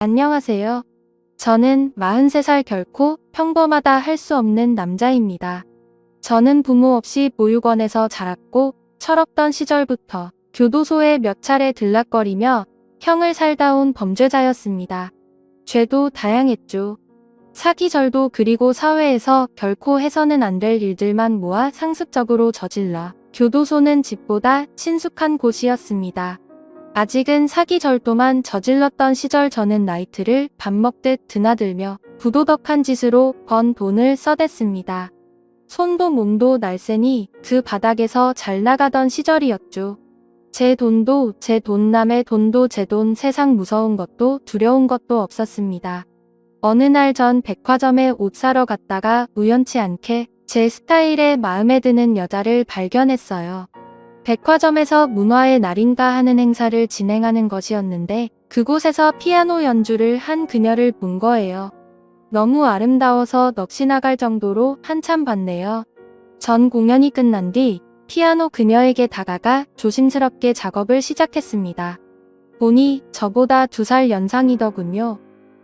안녕하세요. 저는 43살 결코 평범하다 할 수 없는 남자입니다. 저는 부모 없이 보육원에서 자랐고 철없던 시절부터 교도소에 몇 차례 들락거리며 형을 살다 온 범죄자였습니다. 죄도 다양했죠. 사기절도 그리고 사회에서 결코 해서는 안 될 일들만 모아 상습적으로 저질러 교도소는 집보다 친숙한 곳이었습니다. 아직은 사기절도만 저질렀던 시절 저는 나이트를 밥 먹듯 드나들며 부도덕한 짓으로 번 돈을 써댔습니다. 손도 몸도 날쌘이 그 바닥에서 잘 나가던 시절이었죠. 제 돈도 제 돈, 남의 돈도 제 돈, 세상 무서운 것도 두려운 것도 없었습니다. 어느 날 전 백화점에 옷 사러 갔다가 우연치 않게 제 스타일에 마음에 드는 여자를 발견했어요. 백화점에서 문화의 날인가 하는 행사를 진행하는 것이었는데 그곳에서 피아노 연주를 한 그녀를 본 거예요. 너무 아름다워서 넋이 나갈 정도로 한참 봤네요. 전 공연이 끝난 뒤 피아노 그녀에게 다가가 조심스럽게 작업을 시작했습니다. 보니 저보다 2살 연상이더군요.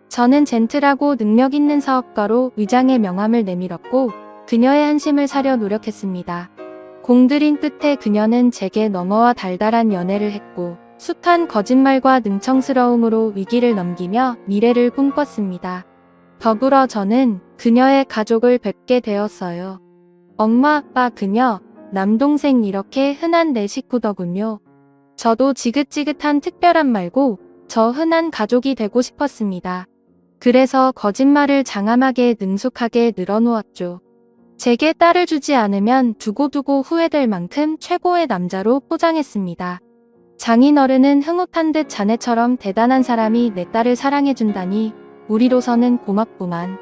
저는 젠틀하고 능력 있는 사업가로 위장의 명함을 내밀었고 그녀의 한심을 사려 노력했습니다. 공들인 끝에 그녀는 제게 넘어와 달달한 연애를 했고 숱한 거짓말과 능청스러움으로 위기를 넘기며 미래를 꿈꿨습니다. 더불어 저는 그녀의 가족을 뵙게 되었어요. 엄마, 아빠, 그녀, 남동생 이렇게 흔한 내 식구더군요. 저도 지긋지긋한 특별한 말고 저 흔한 가족이 되고 싶었습니다. 그래서 거짓말을 장암하게 능숙하게 늘어놓았죠. 제게 딸을 주지 않으면 두고두고 후회될 만큼 최고의 남자로 포장했습니다. 장인어른은 흐뭇한 듯 자네처럼 대단한 사람이 내 딸을 사랑해준다니 우리로서는 고맙구만.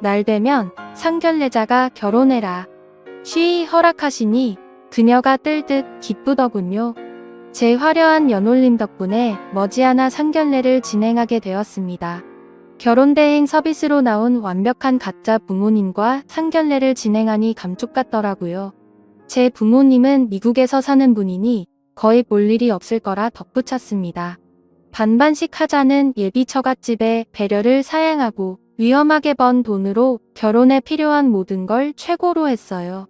날 되면 상견례자가 결혼해라. 쉬이 허락하시니 그녀가 뜰듯 기쁘더군요. 제 화려한 연홀림 덕분에 머지않아 상견례를 진행하게 되었습니다. 결혼대행 서비스로 나온 완벽한 가짜 부모님과 상견례를 진행하니 감쪽 같더라고요. 제 부모님은 미국에서 사는 분이니 거의 볼 일이 없을 거라 덧붙였습니다. 반반씩 하자는 예비 처갓집에 배려를 사양하고 위험하게 번 돈으로 결혼에 필요한 모든 걸 최고로 했어요.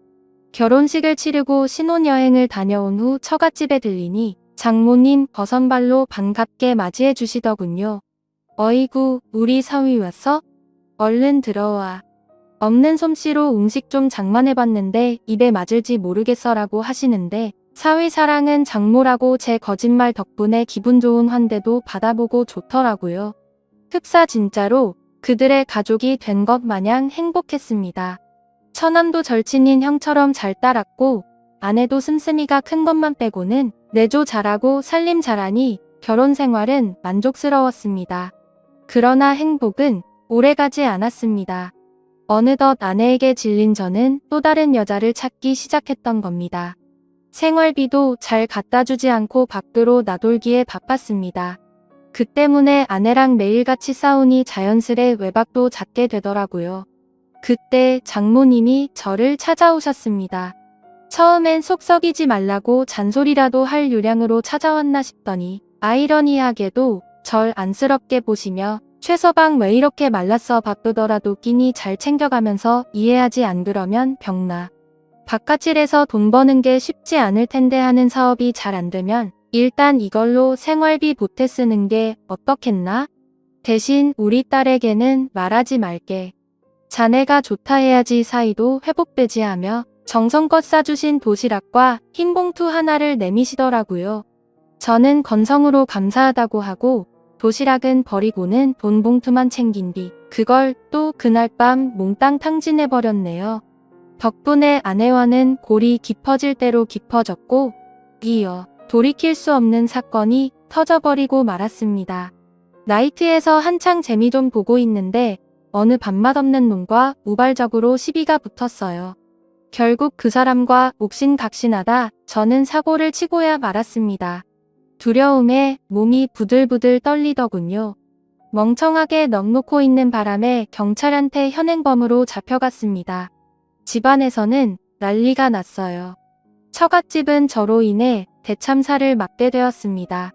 결혼식을 치르고 신혼여행을 다녀온 후 처갓집에 들리니 장모님 버선발로 반갑게 맞이해 주시더군요. 어이구, 우리 사위 왔어? 얼른 들어와. 없는 솜씨로 음식 좀 장만해봤는데 입에 맞을지 모르겠어라고 하시는데 사위 사랑은 장모라고 제 거짓말 덕분에 기분 좋은 환대도 받아보고 좋더라고요. 흡사 진짜로 그들의 가족이 된 것 마냥 행복했습니다. 처남도 절친인 형처럼 잘 따랐고 아내도 씀씀이가 큰 것만 빼고는 내조 잘하고 살림 잘하니 결혼 생활은 만족스러웠습니다. 그러나 행복은 오래가지 않았습니다. 어느덧 아내에게 질린 저는 또 다른 여자를 찾기 시작했던 겁니다. 생활비도 잘 갖다주지 않고 밖으로 나돌기에 바빴습니다. 그 때문에 아내랑 매일같이 싸우니 자연스레 외박도 잦게 되더라고요. 그때 장모님이 저를 찾아오셨습니다. 처음엔 속 썩이지 말라고 잔소리라도 할 요량으로 찾아왔나 싶더니 아이러니하게도 절 안쓰럽게 보시며 최서방 왜 이렇게 말랐어 바쁘더라도 끼니 잘 챙겨가면서 이해하지 안 그러면 병나. 바깥일에서 돈 버는 게 쉽지 않을 텐데 하는 사업이 잘 안 되면 일단 이걸로 생활비 보태 쓰는 게 어떻겠나? 대신 우리 딸에게는 말하지 말게. 자네가 좋다 해야지 사이도 회복되지 하며 정성껏 싸주신 도시락과 흰 봉투 하나를 내미시더라고요. 저는 건성으로 감사하다고 하고 도시락은 버리고는 돈 봉투만 챙긴 뒤 그걸 또 그날 밤 몽땅 탕진해버렸네요. 덕분에 아내와는 골이 깊어질 대로 깊어졌고 이어 돌이킬 수 없는 사건이 터져버리고 말았습니다. 나이트에서 한창 재미 좀 보고 있는데 어느 밥맛 없는 놈과 우발적으로 시비가 붙었어요. 결국 그 사람과 옥신각신하다 저는 사고를 치고야 말았습니다. 두려움에 몸이 부들부들 떨리더군요. 멍청하게 넋 놓고 있는 바람에 경찰한테 현행범으로 잡혀갔습니다. 집안에서는 난리가 났어요. 처갓집은 저로 인해 대참사를 맞게 되었습니다.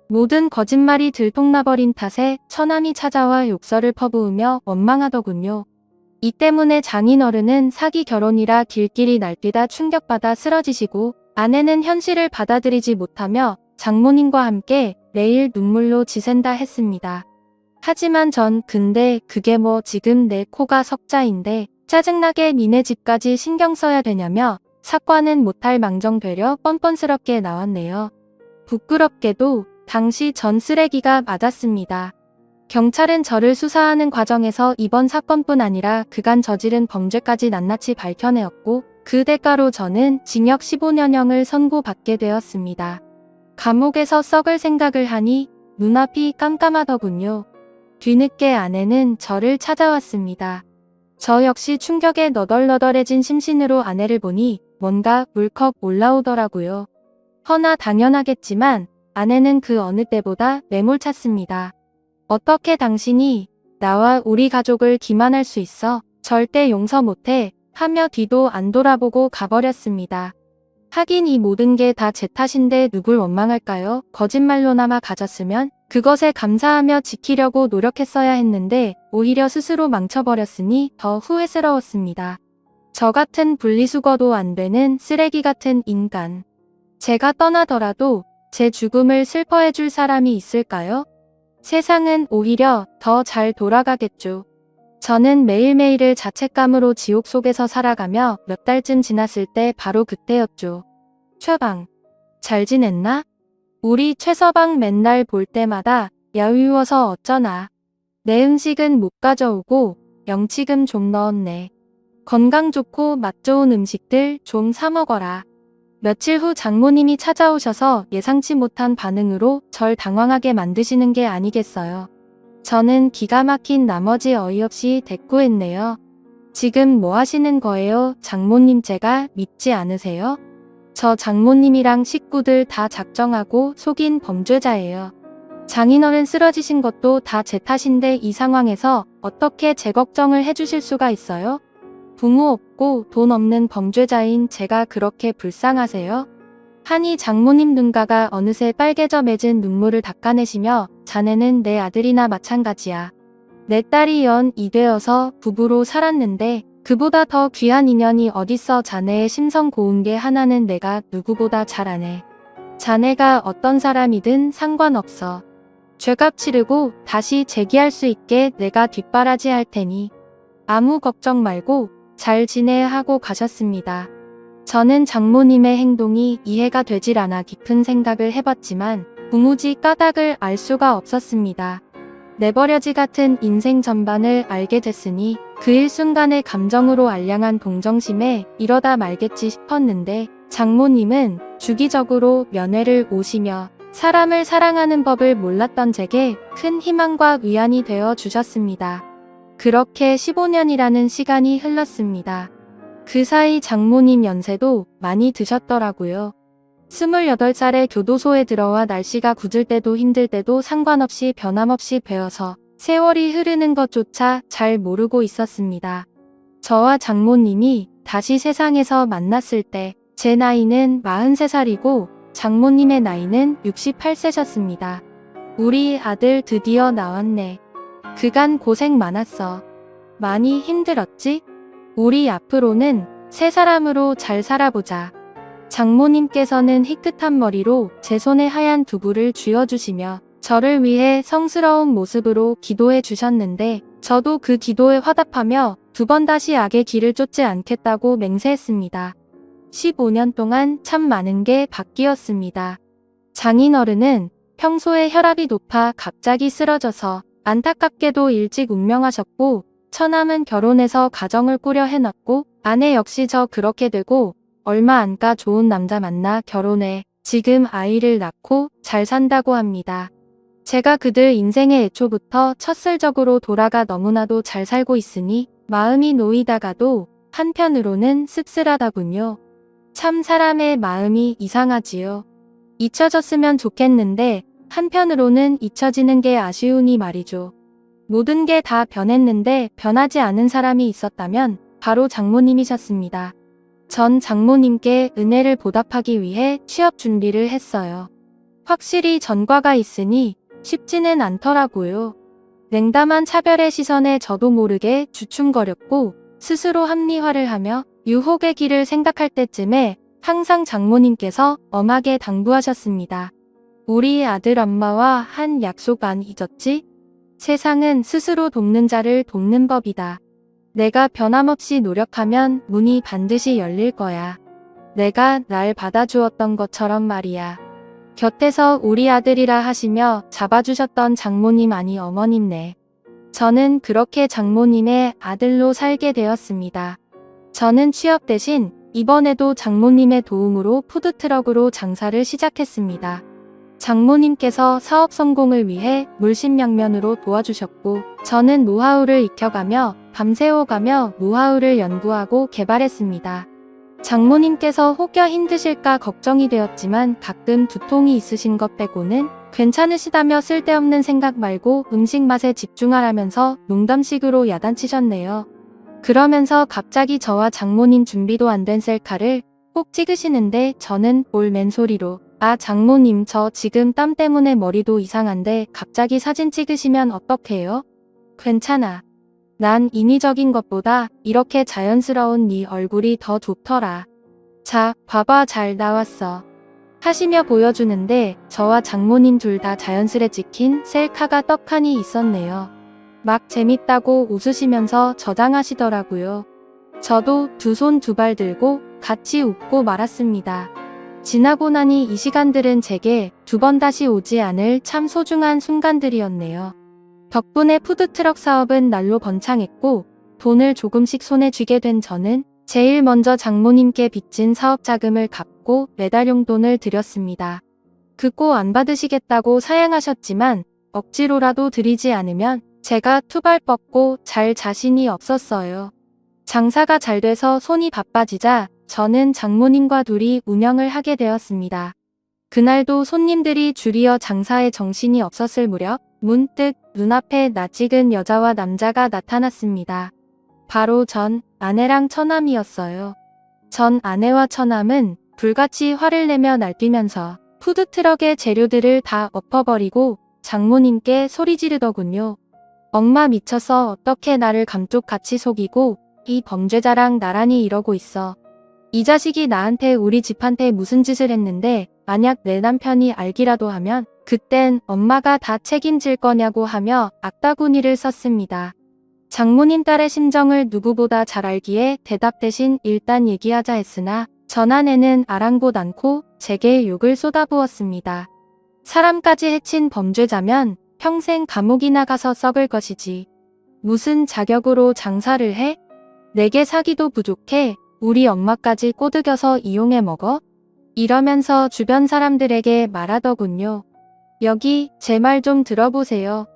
모든 거짓말이 들통나버린 탓에 처남이 찾아와 욕설을 퍼부으며 원망하더군요. 이 때문에 장인어른은 사기 결혼이라 길길이 날뛰다 충격받아 쓰러지시고 아내는 현실을 받아들이지 못하며 장모님과 함께 매일 눈물로 지샌다 했습니다. 하지만 전 근데 그게 뭐 지금 내 코가 석자인데 짜증나게 니네 집까지 신경 써야 되냐며 사과는 못할 망정 되려 뻔뻔스럽게 나왔네요. 부끄럽게도 당시 전 쓰레기가 맞았습니다. 경찰은 저를 수사하는 과정에서 이번 사건뿐 아니라 그간 저지른 범죄까지 낱낱이 밝혀내었고 그 대가로 저는 징역 15년형을 선고받게 되었습니다. 감옥에서 썩을 생각을 하니 눈앞이 깜깜하더군요. 뒤늦게 아내는 저를 찾아왔습니다. 저 역시 충격에 너덜너덜해진 심신으로 아내를 보니 뭔가 물컥 올라오더라고요. 허나 당연하겠지만 아내는 그 어느 때보다 매몰찼습니다. 어떻게 당신이 나와 우리 가족을 기만할 수 있어? 절대 용서 못해 하며 뒤도 안 돌아보고 가버렸습니다. 하긴 이 모든 게 다 제 탓인데 누굴 원망할까요? 거짓말로나마 가졌으면 그것에 감사하며 지키려고 노력했어야 했는데 오히려 스스로 망쳐버렸으니 더 후회스러웠습니다. 저 같은 분리수거도 안 되는 쓰레기 같은 인간. 제가 떠나더라도 제 죽음을 슬퍼해줄 사람이 있을까요? 세상은 오히려 더 잘 돌아가겠죠. 저는 매일매일을 자책감으로 지옥 속에서 살아가며 몇 달쯤 지났을 때 바로 그때였죠. 최방, 잘 지냈나? 우리 최서방 맨날 볼 때마다 야위워서 어쩌나. 내 음식은 못 가져오고 영치금 좀 넣었네. 건강 좋고 맛 좋은 음식들 좀 사 먹어라. 며칠 후 장모님이 찾아오셔서 예상치 못한 반응으로 절 당황하게 만드시는 게 아니겠어요. 저는 기가 막힌 나머지 어이없이 대꾸했네요. 지금 뭐 하시는 거예요? 장모님 제가 믿지 않으세요? 저 장모님이랑 식구들 다 작정하고 속인 범죄자예요. 장인어른 쓰러지신 것도 다 제 탓인데 이 상황에서 어떻게 제 걱정을 해주실 수가 있어요? 부모 없고 돈 없는 범죄자인 제가 그렇게 불쌍하세요? 하니 장모님 눈가가 어느새 빨개져 맺은 눈물을 닦아내시며 자네는 내 아들이나 마찬가지야. 내 딸이 연 2되어서 부부로 살았는데 그보다 더 귀한 인연이 어딨어. 자네의 심성 고운 게 하나는 내가 누구보다 잘 아네. 자네가 어떤 사람이든 상관없어. 죄값 치르고 다시 재기할 수 있게 내가 뒷바라지 할 테니 아무 걱정 말고 잘 지내 하고 가셨습니다. 저는 장모님의 행동이 이해가 되질 않아 깊은 생각을 해봤지만 도무지 까닭을 알 수가 없었습니다. 내버려지 같은 인생 전반을 알게 됐으니 그 일순간의 감정으로 알량한 동정심에 이러다 말겠지 싶었는데 장모님은 주기적으로 면회를 오시며 사람을 사랑하는 법을 몰랐던 제게 큰 희망과 위안이 되어 주셨습니다. 그렇게 15년이라는 시간이 흘렀습니다. 그 사이 장모님 연세도 많이 드셨더라고요. 28살에 교도소에 들어와 날씨가 굳을 때도 힘들 때도 상관없이 변함없이 배워서 세월이 흐르는 것조차 잘 모르고 있었습니다. 저와 장모님이 다시 세상에서 만났을 때 제 나이는 43살이고 장모님의 나이는 68세셨습니다. 우리 아들 드디어 나왔네. 그간 고생 많았어. 많이 힘들었지? 우리 앞으로는 세 사람으로 잘 살아보자. 장모님께서는 희끗한 머리로 제 손에 하얀 두부를 쥐어주시며 저를 위해 성스러운 모습으로 기도해 주셨는데 저도 그 기도에 화답하며 두 번 다시 악의 길을 쫓지 않겠다고 맹세했습니다. 15년 동안 참 많은 게 바뀌었습니다. 장인어른은 평소에 혈압이 높아 갑자기 쓰러져서 안타깝게도 일찍 운명하셨고 처남은 결혼해서 가정을 꾸려 해놨고 아내 역시 저 그렇게 되고 얼마 안 가 좋은 남자 만나 결혼해 지금 아이를 낳고 잘 산다고 합니다. 제가 그들 인생의 애초부터 첫 슬적으로 돌아가 너무나도 잘 살고 있으니 마음이 놓이다가도 한편으로는 씁쓸하다군요. 참 사람의 마음이 이상하지요. 잊혀졌으면 좋겠는데 한편으로는 잊혀지는 게 아쉬우니 말이죠. 모든 게 다 변했는데 변하지 않은 사람이 있었다면 바로 장모님이셨습니다. 전 장모님께 은혜를 보답하기 위해 취업 준비를 했어요. 확실히 전과가 있으니 쉽지는 않더라고요. 냉담한 차별의 시선에 저도 모르게 주춤거렸고 스스로 합리화를 하며 유혹의 길을 생각할 때쯤에 항상 장모님께서 엄하게 당부하셨습니다. 우리 아들 엄마와 한 약속 안 잊었지? 세상은 스스로 돕는 자를 돕는 법이다. 내가 변함없이 노력하면 문이 반드시 열릴 거야. 내가 날 받아주었던 것처럼 말이야. 곁에서 우리 아들이라 하시며 잡아주셨던 장모님 아니 어머님네. 저는 그렇게 장모님의 아들로 살게 되었습니다. 저는 취업 대신 이번에도 장모님의 도움으로 푸드트럭으로 장사를 시작했습니다. 장모님께서 사업 성공을 위해 물심양면으로 도와주셨고 저는 노하우를 익혀가며 밤새워가며 노하우를 연구하고 개발했습니다. 장모님께서 혹여 힘드실까 걱정이 되었지만 가끔 두통이 있으신 것 빼고는 괜찮으시다며 쓸데없는 생각 말고 음식 맛에 집중하라면서 농담식으로 야단치셨네요. 그러면서 갑자기 저와 장모님 준비도 안 된 셀카를 꼭 찍으시는데 저는 볼 맨소리로 아 장모님 저 지금 땀 때문에 머리도 이상한데 갑자기 사진 찍으시면 어떡해요? 괜찮아. 난 인위적인 것보다 이렇게 자연스러운 네 얼굴이 더 좋더라. 자, 봐봐 잘 나왔어. 하시며 보여주는데 저와 장모님 둘 다 자연스레 찍힌 셀카가 떡하니 있었네요. 막 재밌다고 웃으시면서 저장하시더라고요. 저도 두 손 두 발 들고 같이 웃고 말았습니다. 지나고 나니 이 시간들은 제게 두 번 다시 오지 않을 참 소중한 순간들이었네요. 덕분에 푸드트럭 사업은 날로 번창했고 돈을 조금씩 손에 쥐게 된 저는 제일 먼저 장모님께 빚진 사업 자금을 갚고 매달 용돈을 드렸습니다. 그거 안 받으시겠다고 사양하셨지만 억지로라도 드리지 않으면 제가 투발 뻗고 잘 자신이 없었어요. 장사가 잘 돼서 손이 바빠지자 저는 장모님과 둘이 운영을 하게 되었습니다. 그날도 손님들이 줄이어 장사에 정신이 없었을 무렵 문득 눈앞에 낯익은 여자와 남자가 나타났습니다. 바로 전 아내랑 처남이었어요. 전 아내와 처남은 불같이 화를 내며 날뛰면서 푸드트럭의 재료들을 다 엎어버리고 장모님께 소리 지르더군요. 엄마 미쳐서 어떻게 나를 감쪽같이 속이고 이 범죄자랑 나란히 이러고 있어. 이 자식이 나한테 우리 집한테 무슨 짓을 했는데 만약 내 남편이 알기라도 하면 그땐 엄마가 다 책임질 거냐고 하며 악다구니를 썼습니다. 장모님 딸의 심정을 누구보다 잘 알기에 대답 대신 일단 얘기하자 했으나 전 아내는 아랑곳 않고 제게 욕을 쏟아부었습니다. 사람까지 해친 범죄자면 평생 감옥이나 가서 썩을 것이지. 무슨 자격으로 장사를 해? 내게 사기도 부족해. 우리 엄마까지 꼬드겨서 이용해 먹어? 이러면서 주변 사람들에게 말하더군요. 여기 제 말 좀 들어보세요.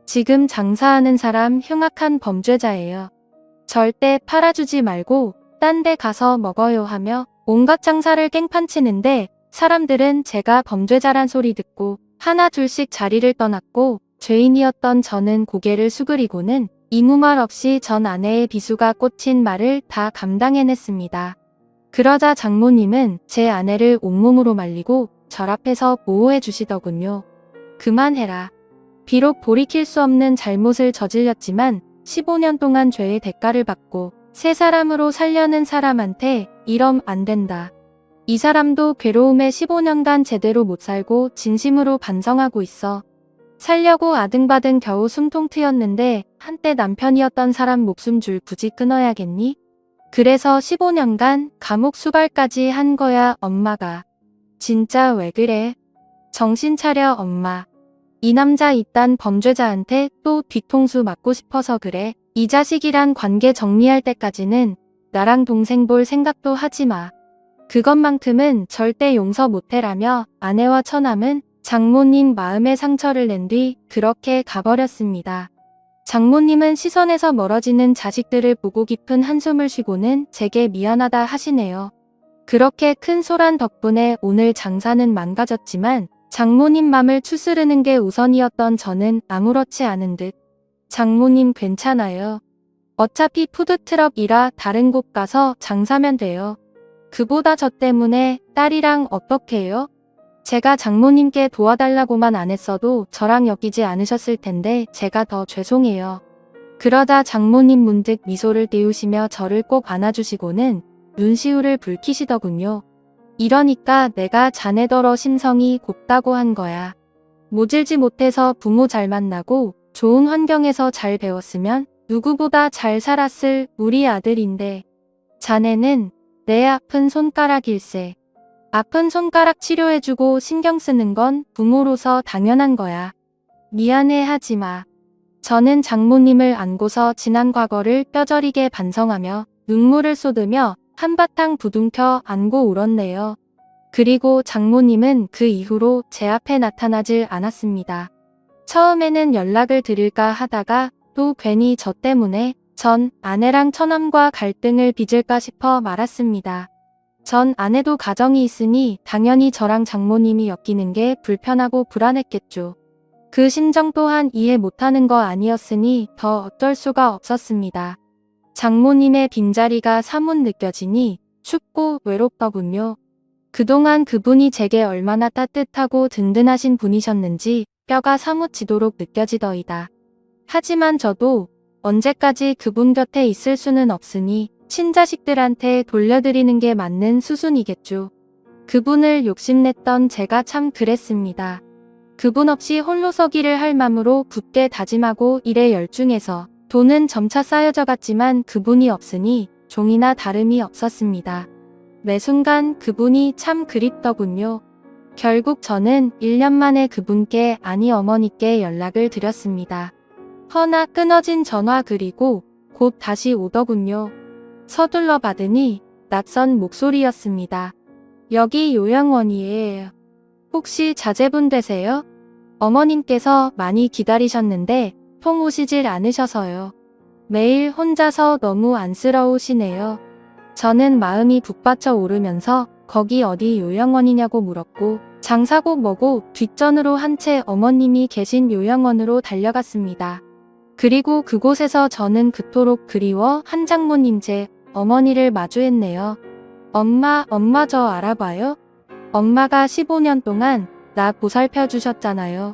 지금 장사하는 사람 흉악한 범죄자예요. 절대 팔아주지 말고 딴 데 가서 먹어요 하며 온갖 장사를 깽판치는데 사람들은 제가 범죄자란 소리 듣고 하나 둘씩 자리를 떠났고 죄인이었던 저는 고개를 수그리고는 이무말 없이 전 아내의 비수가 꽂힌 말을 다 감당해냈습니다. 그러자 장모님은 제 아내를 온몸으로 말리고 절 앞에서 보호해 주시더군요. 그만해라. 비록 돌이킬 수 없는 잘못을 저질렀지만 15년 동안 죄의 대가를 받고 새 사람으로 살려는 사람한테 이럼 안 된다. 이 사람도 괴로움에 15년간 제대로 못 살고 진심으로 반성하고 있어. 살려고 아등바등 겨우 숨통 트였는데 한때 남편이었던 사람 목숨 줄 굳이 끊어야겠니? 그래서 15년간 감옥 수발까지 한 거야 엄마가. 진짜 왜 그래? 정신 차려 엄마. 이 남자 이딴 범죄자한테 또 뒤통수 맞고 싶어서 그래. 이 자식이란 관계 정리할 때까지는 나랑 동생 볼 생각도 하지 마. 그것만큼은 절대 용서 못해라며 아내와 처남은 장모님 마음에 상처를 낸 뒤 그렇게 가버렸습니다. 장모님은 시선에서 멀어지는 자식들을 보고 깊은 한숨을 쉬고는 제게 미안하다 하시네요. 그렇게 큰 소란 덕분에 오늘 장사는 망가졌지만 장모님 맘을 추스르는 게 우선이었던 저는 아무렇지 않은 듯 장모님 괜찮아요. 어차피 푸드트럭이라 다른 곳 가서 장사면 돼요. 그보다 저 때문에 딸이랑 어떡해요? 제가 장모님께 도와달라고만 안 했어도 저랑 엮이지 않으셨을 텐데 제가 더 죄송해요. 그러다 장모님 문득 미소를 띄우시며 저를 꼭 안아주시고는 눈시울을 붉히시더군요. 이러니까 내가 자네더러 심성이 곱다고 한 거야. 모질지 못해서 부모 잘 만나고 좋은 환경에서 잘 배웠으면 누구보다 잘 살았을 우리 아들인데 자네는 내 아픈 손가락일세. 아픈 손가락 치료해주고 신경 쓰는 건 부모로서 당연한 거야. 미안해 하지 마. 저는 장모님을 안고서 지난 과거를 뼈저리게 반성하며 눈물을 쏟으며 한바탕 부둥켜 안고 울었네요. 그리고 장모님은 그 이후로 제 앞에 나타나질 않았습니다. 처음에는 연락을 드릴까 하다가 또 괜히 저 때문에 전 아내랑 처남과 갈등을 빚을까 싶어 말았습니다. 전 아내도 가정이 있으니 당연히 저랑 장모님이 엮이는 게 불편하고 불안했겠죠. 그 심정 또한 이해 못하는 거 아니었으니 더 어쩔 수가 없었습니다. 장모님의 빈자리가 사뭇 느껴지니 춥고 외롭더군요. 그동안 그분이 제게 얼마나 따뜻하고 든든하신 분이셨는지 뼈가 사뭇 지도록 느껴지더이다. 하지만 저도 언제까지 그분 곁에 있을 수는 없으니 친자식들한테 돌려드리는 게 맞는 수순이겠죠. 그분을 욕심냈던 제가 참 그랬습니다. 그분 없이 홀로 서기를 할 맘으로 굳게 다짐하고 일에 열중해서 돈은 점차 쌓여져 갔지만 그분이 없으니 종이나 다름이 없었습니다. 매 순간 그분이 참 그립더군요. 결국 저는 1년 만에 그분께 아니 어머니께 연락을 드렸습니다. 허나 끊어진 전화 그리고 곧 다시 오더군요. 서둘러 받으니 낯선 목소리였습니다. 여기 요양원이에요. 혹시 자제분 되세요? 어머님께서 많이 기다리셨는데 통 오시질 않으셔서요. 매일 혼자서 너무 안쓰러우시네요. 저는 마음이 북받쳐 오르면서 거기 어디 요양원이냐고 물었고 장사고 뭐고 뒷전으로 한 채 어머님이 계신 요양원으로 달려갔습니다. 그리고 그곳에서 저는 그토록 그리워 한 장모님 제 어머니를 마주했네요. 엄마 저 알아봐요? 엄마가 15년 동안 나 보살펴 주셨잖아요.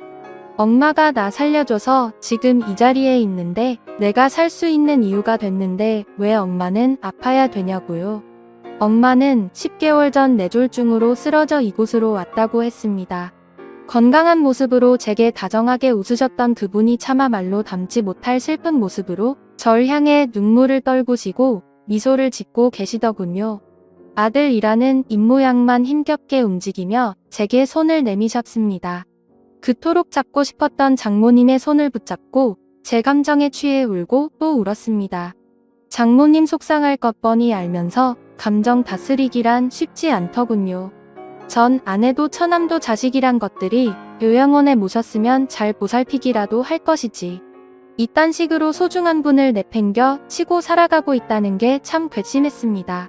엄마가 나 살려줘서 지금 이 자리에 있는데 내가 살 수 있는 이유가 됐는데 왜 엄마는 아파야 되냐고요. 엄마는 10개월 전 뇌졸중으로 쓰러져 이곳으로 왔다고 했습니다. 건강한 모습으로 제게 다정하게 웃으셨던 그분이 차마 말로 담지 못할 슬픈 모습으로 절 향해 눈물을 떨구시고 미소를 짓고 계시더군요. 아들이라는 입모양만 힘겹게 움직이며 제게 손을 내미셨습니다. 그토록 잡고 싶었던 장모님의 손을 붙잡고 제 감정에 취해 울고 또 울었습니다. 장모님 속상할 것 뻔히 알면서 감정 다스리기란 쉽지 않더군요. 전 아내도 처남도 자식이란 것들이 요양원에 모셨으면 잘 보살피기라도 할 것이지. 이딴 식으로 소중한 분을 내팽겨 치고 살아가고 있다는 게 참 괘씸했습니다.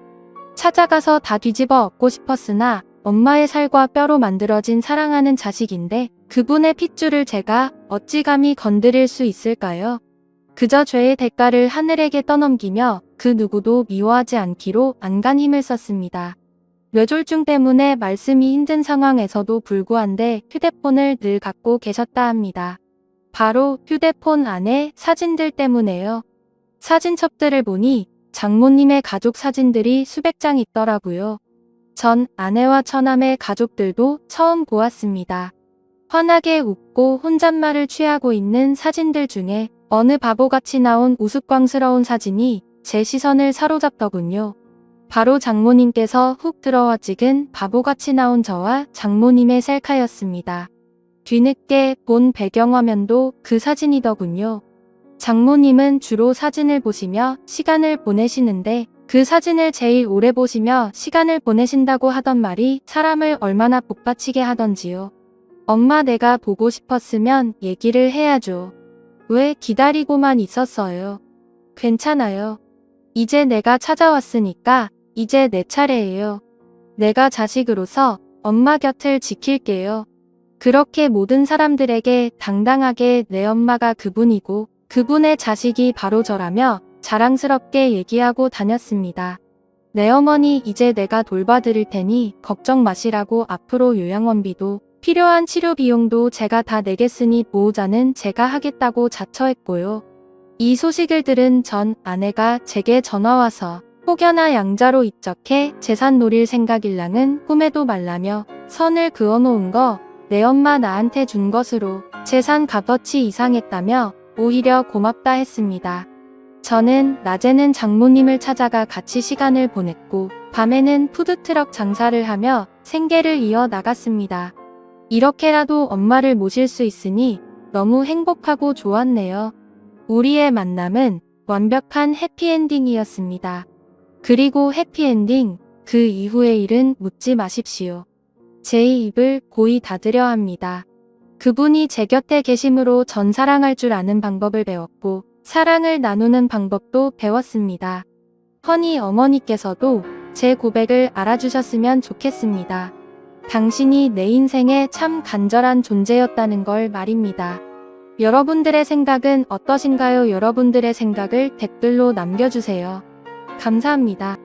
찾아가서 다 뒤집어 엎고 싶었으나 엄마의 살과 뼈로 만들어진 사랑하는 자식인데 그분의 핏줄을 제가 어찌 감히 건드릴 수 있을까요? 그저 죄의 대가를 하늘에게 떠넘기며 그 누구도 미워하지 않기로 안간 힘을 썼습니다. 뇌졸중 때문에 말씀이 힘든 상황에서도 불구한데 휴대폰을 늘 갖고 계셨다 합니다. 바로 휴대폰 안에 사진들 때문에요. 사진첩들을 보니 장모님의 가족 사진들이 수백 장 있더라고요. 전 아내와 처남의 가족들도 처음 보았습니다. 환하게 웃고 혼잣말을 취하고 있는 사진들 중에 어느 바보같이 나온 우스꽝스러운 사진이 제 시선을 사로잡더군요. 바로 장모님께서 훅 들어와 찍은 바보같이 나온 저와 장모님의 셀카였습니다. 뒤늦게 본 배경화면도 그 사진이더군요. 장모님은 주로 사진을 보시며 시간을 보내시는데 그 사진을 제일 오래 보시며 시간을 보내신다고 하던 말이 사람을 얼마나 복받치게 하던지요. 엄마 내가 보고 싶었으면 얘기를 해야죠. 왜 기다리고만 있었어요. 괜찮아요. 이제 내가 찾아왔으니까 이제 내 차례예요. 내가 자식으로서 엄마 곁을 지킬게요. 그렇게 모든 사람들에게 당당하게 내 엄마가 그분이고 그분의 자식이 바로 저라며 자랑스럽게 얘기하고 다녔습니다. 네 어머니 이제 내가 돌봐드릴 테니 걱정 마시라고 앞으로 요양원비도 필요한 치료 비용도 제가 다 내겠으니 보호자는 제가 하겠다고 자처했고요. 이 소식을 들은 전 아내가 제게 전화와서 혹여나 양자로 입적해 재산 노릴 생각일랑은 꿈에도 말라며 선을 그어놓은 거 내 엄마 나한테 준 것으로 재산 값어치 이상했다며 오히려 고맙다 했습니다. 저는 낮에는 장모님을 찾아가 같이 시간을 보냈고 밤에는 푸드트럭 장사를 하며 생계를 이어 나갔습니다. 이렇게라도 엄마를 모실 수 있으니 너무 행복하고 좋았네요. 우리의 만남은 완벽한 해피엔딩이었습니다. 그리고 해피엔딩, 그 이후의 일은 묻지 마십시오. 제 입을 고이 닫으려 합니다. 그분이 제 곁에 계심으로 전 사랑할 줄 아는 방법을 배웠고 사랑을 나누는 방법도 배웠습니다. 허니 어머니께서도 제 고백을 알아주셨으면 좋겠습니다. 당신이 내 인생에 참 간절한 존재였다는 걸 말입니다. 여러분들의 생각은 어떠신가요? 여러분들의 생각을 댓글로 남겨주세요. 감사합니다.